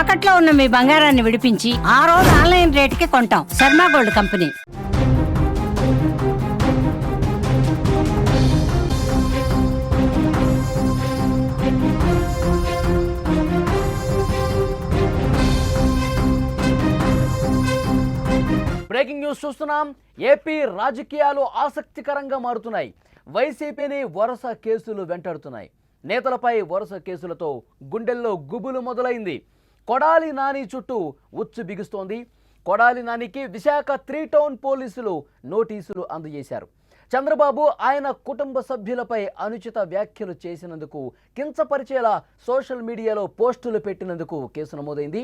తాకట్లో ఉన్న మీ బంగారాన్ని విడిపించి ఆ రోజు ఆన్లైన్ రేటుకి కొంటాం. Sharma gold company. Breaking news చూస్తున్నాం. ఏపీ రాజకీయాలు ఆసక్తికరంగా మారుతున్నాయి. వైసీపీని వరుస కేసులు వెంటాడుతున్నాయి. నేతలపై వరుస కేసులతో గుండెల్లో గుబులు మొదలైంది. కొడాలి నాని చుట్టూ ఉచ్చు బిగుస్తోంది. కొడాలి నానికి విశాఖ 3 టౌన్ పోలీసులు నోటీసులు అందజేశారు. చంద్రబాబు ఆయన కుటుంబ సభ్యులపై అనుచిత వ్యాఖ్యలు చేసినందుకు, కించపరిచేలా సోషల్ మీడియాలో పోస్టులు పెట్టినందుకు కేసు నమోదైంది.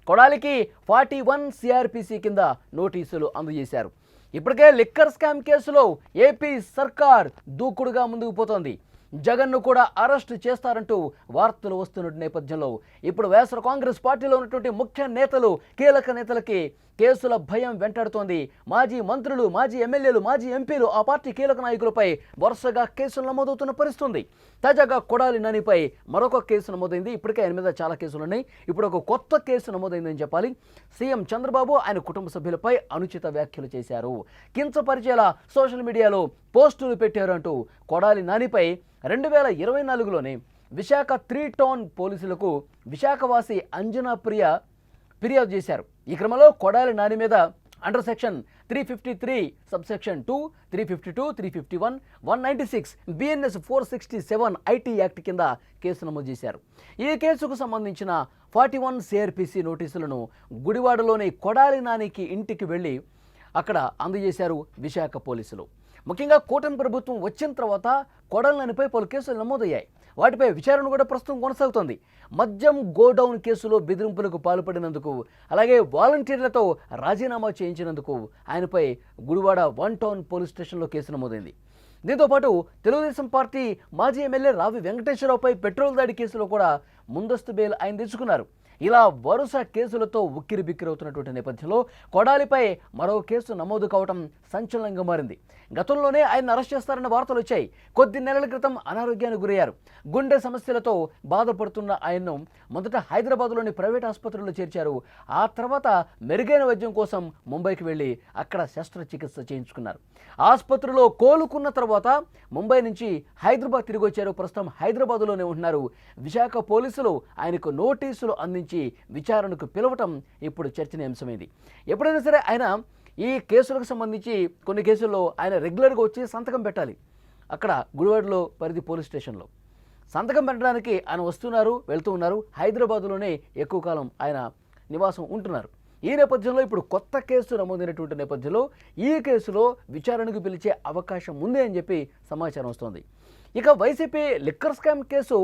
కొడాలికి 41 సిఆర్పిసి కింద నోటీసులు అందజేశారు. ఇప్పటికే లిక్కర్ స్కామ్ కేసులో ఏపీ సర్కార్ దూకుడుగా ముందుకు పోతోంది. జగన్ను కూడా అరెస్ట్ చేస్తారంటూ వార్తలు వస్తున్న నేపథ్యంలో ఇప్పుడు వైఎస్ఆర్ కాంగ్రెస్ పార్టీలో ఉన్నటువంటి ముఖ్య నేతలు, కీలక నేతలకి కేసుల భయం వెంటాడుతోంది. మాజీ మంత్రులు, మాజీ ఎమ్మెల్యేలు, మాజీ ఎంపీలు, ఆ పార్టీ కీలక నాయకులపై వరుసగా కేసులు నమోదవుతున్న పరిస్థితుంది. తాజాగా కొడాలి నానిపై మరొక కేసు నమోదైంది. ఇప్పటికే ఆయన మీద చాలా కేసులు ఉన్నాయి. ఇప్పుడు ఒక కొత్త కేసు నమోదైందని చెప్పాలి. సీఎం చంద్రబాబు ఆయన కుటుంబ సభ్యులపై అనుచిత వ్యాఖ్యలు చేశారు, కించపరిచేలా సోషల్ మీడియాలో పోస్టులు పెట్టారు అంటూ కొడాలి నానిపై 2024లోనే విశాఖ 3 టౌన్ పోలీసులకు విశాఖవాసి అంజనా ప్రియ ఫిర్యాదు చేశారు. ఈ క్రమంలో కొడాలి నాని మీద under section 353 subsection 2, 352, 351, 196, BNS 467 IT act కింద కేసు నమోదు చేశారు. ఈ కేసుకు సంబంధించిన 41 సిఆర్పిసి నోటీసులను గుడివాడలోని కొడాలి నానికి ఇంటికి వెళ్ళి అక్కడ అందజేశారు విశాఖ పోలీసులు. ముఖ్యంగా కూటమి ప్రభుత్వం వచ్చిన తర్వాత కొడాలి నానిపై పలు కేసులు నమోదయ్యాయి. వాటిపై విచారణ కూడా ప్రస్తుతం కొనసాగుతోంది. మద్యం గోడౌన్ కేసులో బెదిరింపులకు పాల్పడినందుకు, అలాగే వాలంటీర్లతో రాజీనామా చేయించినందుకు ఆయనపై గుడివాడ 1 టౌన్ పోలీస్ స్టేషన్లో కేసు నమోదైంది. దీంతోపాటు తెలుగుదేశం పార్టీ మాజీ ఎమ్మెల్యే రావి వెంకటేశ్వరరావుపై పెట్రోల్ దాడి కేసులో కూడా ముందస్తు బెయిల్ ఆయన తెచ్చుకున్నారు. ఇలా వరుస కేసులతో ఉక్కిరి బిక్కిరవుతున్నటువంటి నేపథ్యంలో కొడాలిపై మరో కేసు నమోదు కావడం సంచలనంగా మారింది. గతంలోనే ఆయన అరెస్ట్ చేస్తారన్న వార్తలు వచ్చాయి. కొద్ది నెలల క్రితం అనారోగ్యానికి గురయ్యారు. గుండె సమస్యలతో బాధపడుతున్న ఆయన్ను మొదట హైదరాబాద్లోని ప్రైవేట్ ఆసుపత్రిలో చేర్చారు. ఆ తర్వాత మెరుగైన వైద్యం కోసం ముంబైకి వెళ్ళి అక్కడ శస్త్రచికిత్స చేయించుకున్నారు. ఆసుపత్రిలో కోలుకున్న తర్వాత ముంబై నుంచి హైదరాబాద్ తిరిగి వచ్చారు. ప్రస్తుతం హైదరాబాద్లోనే ఉంటున్నారు. విశాఖ పోలీసులు ఆయనకు నోటీసులు అందించి విచారణకు పిలవటం ఇప్పుడు చర్చనీయాంశమైంది. ఎప్పుడైనా సరే ఆయన ఈ కేసులకు సంబంధించి కొన్ని కేసుల్లో ఆయన రెగ్యులర్గా వచ్చి సంతకం పెట్టాలి. అక్కడ గుడివాడలో పరిధి పోలీస్ స్టేషన్లో సంతకం పెట్టడానికి ఆయన వస్తున్నారు, వెళ్తూ ఉన్నారు. హైదరాబాద్లోనే ఎక్కువ కాలం ఆయన నివాసం ఉంటున్నారు. ఈ నేపథ్యంలో ఇప్పుడు కొత్త కేసు నమోదైనటువంటి నేపథ్యంలో ఈ కేసులో విచారణకు పిలిచే అవకాశం ఉంది అని చెప్పి సమాచారం వస్తోంది. ఇక YCP liquor scam case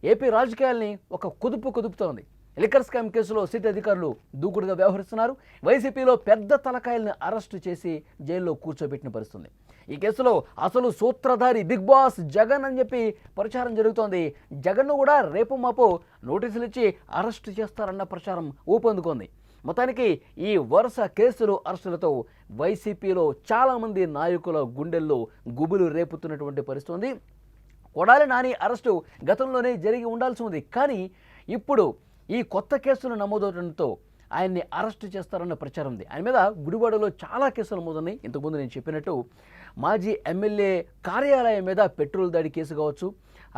AP రాజకీయాల్ని ఒక కుదుపుతోంది. లిక్కర్ స్కామ్ కేసులో సిట్ అధికారులు దూకుడుగా వ్యవహరిస్తున్నారు. వైసీపీలో పెద్ద తలకాయల్ని అరెస్టు చేసి జైల్లో కూర్చోబెట్టిన పరిస్థితుంది. ఈ కేసులో అసలు సూత్రధారి బిగ్ బాస్ జగన్ అని చెప్పి ప్రచారం జరుగుతోంది. జగన్ను కూడా రేపు మాపో నోటీసులు ఇచ్చి అరెస్టు చేస్తారన్న ప్రచారం ఊపందుకుంది. మొత్తానికి ఈ వరుస కేసులు, అరెస్టులతో వైసీపీలో చాలామంది నాయకుల గుండెల్లో గుబులు రేపుతున్నటువంటి పరిస్థితుంది. కొడాలి నాని అరెస్టు గతంలోనే జరిగి ఉండాల్సి ఉంది. కానీ ఇప్పుడు ఈ కొత్త కేసులు నమోదవడంతో ఆయన్ని అరెస్టు చేస్తారన్న ప్రచారం ఉంది. ఆయన మీద గుడివాడలో చాలా కేసులు నమోదున్నాయి. ఇంతకుముందు నేను చెప్పినట్టు మాజీ ఎమ్మెల్యే కార్యాలయం మీద పెట్రోల్ దాడి కేసు కావచ్చు,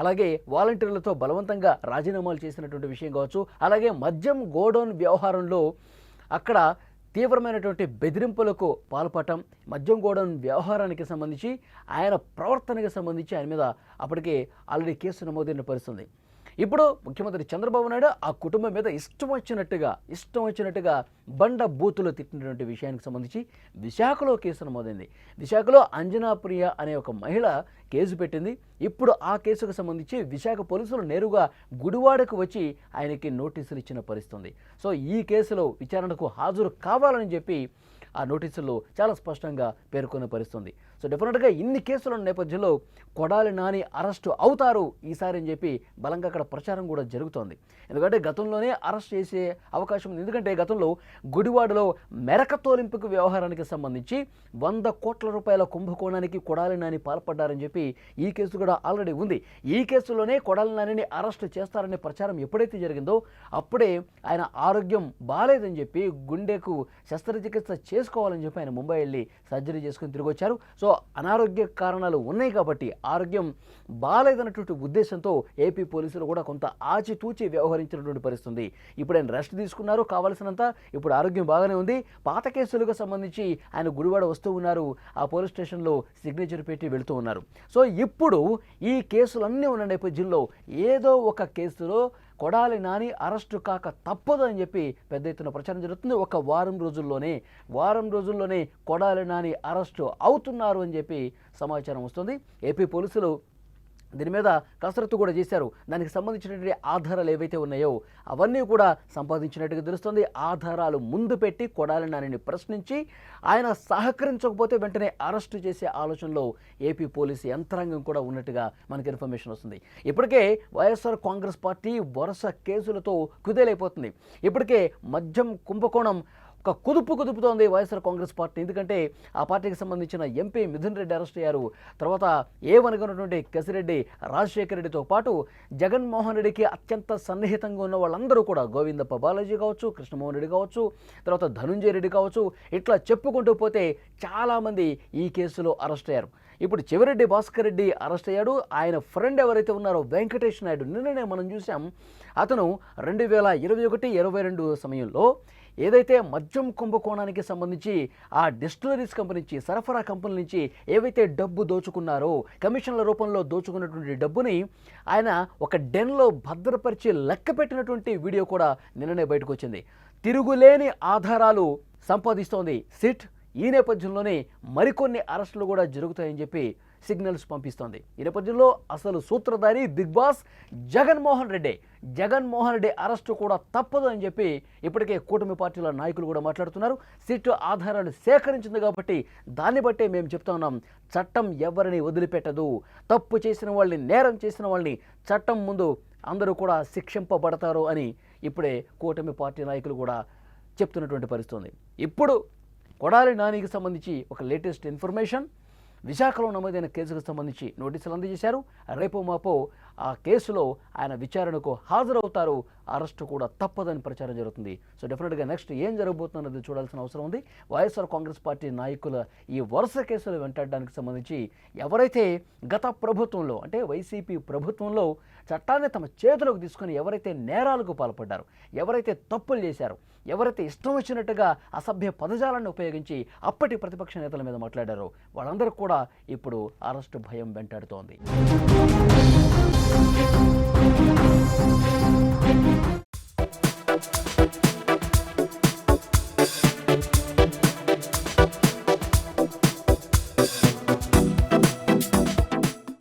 అలాగే వాలంటీర్లతో బలవంతంగా రాజీనామాలు చేసినటువంటి విషయం కావచ్చు, అలాగే మద్యం గోడౌన్ వ్యవహారంలో అక్కడ తీవ్రమైనటువంటి బెదిరింపులకు పాల్పడటం, మద్యం గోడౌన్ వ్యవహారానికి సంబంధించి ఆయన ప్రవర్తనకు సంబంధించి ఆయన మీద అప్పటికే ఆల్రెడీ కేసు నమోదైన పరిస్థితుంది. ఇప్పుడు ముఖ్యమంత్రి చంద్రబాబు నాయుడు ఆ కుటుంబం మీద ఇష్టం వచ్చినట్టుగా బండ బూతులు తిట్టినటువంటి విషయానికి సంబంధించి విశాఖలో కేసు నమోదైంది. విశాఖలో అంజనా ప్రియ అనే ఒక మహిళ కేసు పెట్టింది. ఇప్పుడు ఆ కేసుకు సంబంధించి విశాఖ పోలీసులు నేరుగా గుడివాడకు వచ్చి ఆయనకి నోటీసులు ఇచ్చిన పరిస్థితుంది. సో ఈ కేసులో విచారణకు హాజరు కావాలని చెప్పి ఆ నోటీసుల్లో చాలా స్పష్టంగా పేర్కొన్న పరిస్థితుంది. సో డెఫినెట్గా ఇన్ని కేసుల నేపథ్యంలో కొడాలి నాని అరెస్టు అవుతారు ఈసారి అని చెప్పి బలంగా అక్కడ ప్రచారం కూడా జరుగుతోంది. ఎందుకంటే గతంలోనే అరెస్ట్ చేసే అవకాశం ఉంది. ఎందుకంటే గతంలో గుడివాడలో మెరక తోలింపుకు వ్యవహారానికి సంబంధించి 100 కోట్ల రూపాయల కుంభకోణానికి కొడాలి నాని పాల్పడ్డారని చెప్పి ఈ కేసు కూడా ఆల్రెడీ ఉంది. ఈ కేసులోనే కొడాలి నానిని అరెస్ట్ చేస్తారనే ప్రచారం ఎప్పుడైతే జరిగిందో అప్పుడే ఆయన ఆరోగ్యం బాలేదని చెప్పి గుండెకు శస్త్రచికిత్స చేసుకోవాలని చెప్పి ఆయన ముంబై వెళ్ళి సర్జరీ చేసుకుని తిరిగి వచ్చారు. సో అనారోగ్య కారణాలు ఉన్నాయి కాబట్టి ఆరోగ్యం బాలేదన్నటువంటి ఉద్దేశంతో ఏపీ పోలీసులు కూడా కొంత ఆచితూచి వ్యవహరించినటువంటి పరిస్థితి. ఇప్పుడు ఆయన రెస్ట్ తీసుకున్నారు కావాల్సినంత, ఇప్పుడు ఆరోగ్యం బాగానే ఉంది. పాత కేసులకు సంబంధించి ఆయన గుడివాడ వస్తూ ఉన్నారు, ఆ పోలీస్ స్టేషన్లో సిగ్నేచర్ పెట్టి వెళుతూ ఉన్నారు. సో ఇప్పుడు ఈ కేసులన్నీ ఉన్న నేపథ్యంలో ఏదో ఒక కేసులో కొడాలి నాని అరెస్టు కాక తప్పదు అని చెప్పి పెద్ద ఎత్తున ప్రచారం జరుగుతుంది. ఒక వారం రోజుల్లోనే కొడాలి నాని అరెస్టు అవుతున్నారు అని చెప్పి సమాచారం వస్తుంది. ఏపీ పోలీసులు దీని మీద కసరత్తు కూడా చేశారు. దానికి సంబంధించినటువంటి ఆధారాలు ఏవైతే ఉన్నాయో అవన్నీ కూడా సంపాదించినట్టుగా తెలుస్తుంది. ఆధారాలు ముందు పెట్టి కొడాలి నానిని ప్రశ్నించి ఆయన సహకరించకపోతే వెంటనే అరెస్టు చేసే ఆలోచనలో ఏపీ పోలీసు యంత్రాంగం కూడా ఉన్నట్టుగా మనకి ఇన్ఫర్మేషన్ వస్తుంది. ఇప్పటికే వైఎస్ఆర్ కాంగ్రెస్ పార్టీ వరుస కేసులతో కుదేలైపోతుంది. ఇప్పటికే మద్యం కుంభకోణం ఒక కుదుపుతోంది వైఎస్ఆర్ కాంగ్రెస్ పార్టీ. ఎందుకంటే ఆ పార్టీకి సంబంధించిన ఎంపీ మిథున్ రెడ్డి అరెస్ట్ అయ్యారు. తర్వాత ఏమనుకున్నటువంటి కసిరెడ్డి రాజశేఖర రెడ్డితో పాటు జగన్మోహన్ రెడ్డికి అత్యంత సన్నిహితంగా ఉన్న వాళ్ళందరూ కూడా గోవిందప్ప బాలాజీ కావచ్చు, కృష్ణమోహన్ రెడ్డి కావచ్చు, తర్వాత ధనుంజయ రెడ్డి కావచ్చు, ఇట్లా చెప్పుకుంటూ పోతే చాలామంది ఈ కేసులో అరెస్ట్ అయ్యారు. ఇప్పుడు చివరెడ్డి భాస్కర్ రెడ్డి అరెస్ట్ అయ్యాడు. ఆయన ఫ్రెండ్ ఎవరైతే ఉన్నారో వెంకటేష్ నాయుడు, నిన్ననే మనం చూసాం, అతను 2021-22 సమయంలో ఏదైతే మద్యం కుంభకోణానికి సంబంధించి ఆ డిస్టిలరీస్ కంపెనీ నుంచి, సరఫరా కంపెనీ నుంచి ఏవైతే డబ్బు దోచుకున్నారో, కమిషన్ల రూపంలో దోచుకున్నటువంటి డబ్బుని ఆయన ఒక డెన్లో భద్రపరిచి లెక్క పెట్టినటువంటి వీడియో కూడా నిన్ననే బయటకు వచ్చింది. తిరుగులేని ఆధారాలు సంపాదిస్తోంది సిట్. ఈ నేపథ్యంలోనే మరికొన్ని అరెస్టులు కూడా జరుగుతాయని చెప్పి సిగ్నల్స్ పంపిస్తోంది. ఈ నేపథ్యంలో అసలు సూత్రధారి big boss Jaganmohan Reddy arrest కూడా తప్పదు అని చెప్పి ఇప్పటికే కూటమి పార్టీల నాయకులు కూడా మాట్లాడుతున్నారు. సిట్ ఆధారాలు సేకరించింది కాబట్టి దాన్ని బట్టే మేము చెప్తా ఉన్నాం, చట్టం ఎవరిని వదిలిపెట్టదు. తప్పు చేసిన వాళ్ళని, నేరం చేసిన వాళ్ళని చట్టం ముందు అందరూ కూడా శిక్షింపబడతారు అని ఇప్పుడే కూటమి పార్టీ నాయకులు కూడా చెప్తున్నటువంటి పరిస్థితి ఉంది. ఇప్పుడు కొడాలి నానికి సంబంధించి ఒక లేటెస్ట్ ఇన్ఫర్మేషన్, విశాఖలో నమోదైన కేసుకు సంబంధించి నోటీసులు అందజేశారు. రేపు మాపో ఆ కేసులో ఆయన విచారణకు హాజరవుతారు. అరెస్టు కూడా తప్పదని ప్రచారం జరుగుతుంది. సో డెఫినెట్గా నెక్స్ట్ ఏం జరగబోతున్నది చూడాల్సిన అవసరం ఉంది. వైఎస్ఆర్ కాంగ్రెస్ పార్టీ నాయకుల ఈ వరుస కేసులు వెంటాడడానికి సంబంధించి ఎవరైతే గత ప్రభుత్వంలో అంటే వైసీపీ ప్రభుత్వంలో చట్టాన్ని తమ చేతిలోకి తీసుకొని ఎవరైతే నేరాలకు పాల్పడ్డారో, ఎవరైతే తప్పులు చేశారో, ఎవరైతే ఇష్టం వచ్చినట్టుగా అసభ్య పదజాలాన్ని ఉపయోగించి అప్పటి ప్రతిపక్ష నేతల మీద మాట్లాడారో వాళ్ళందరూ కూడా ఇప్పుడు అరెస్టు భయం వెంటాడుతోంది.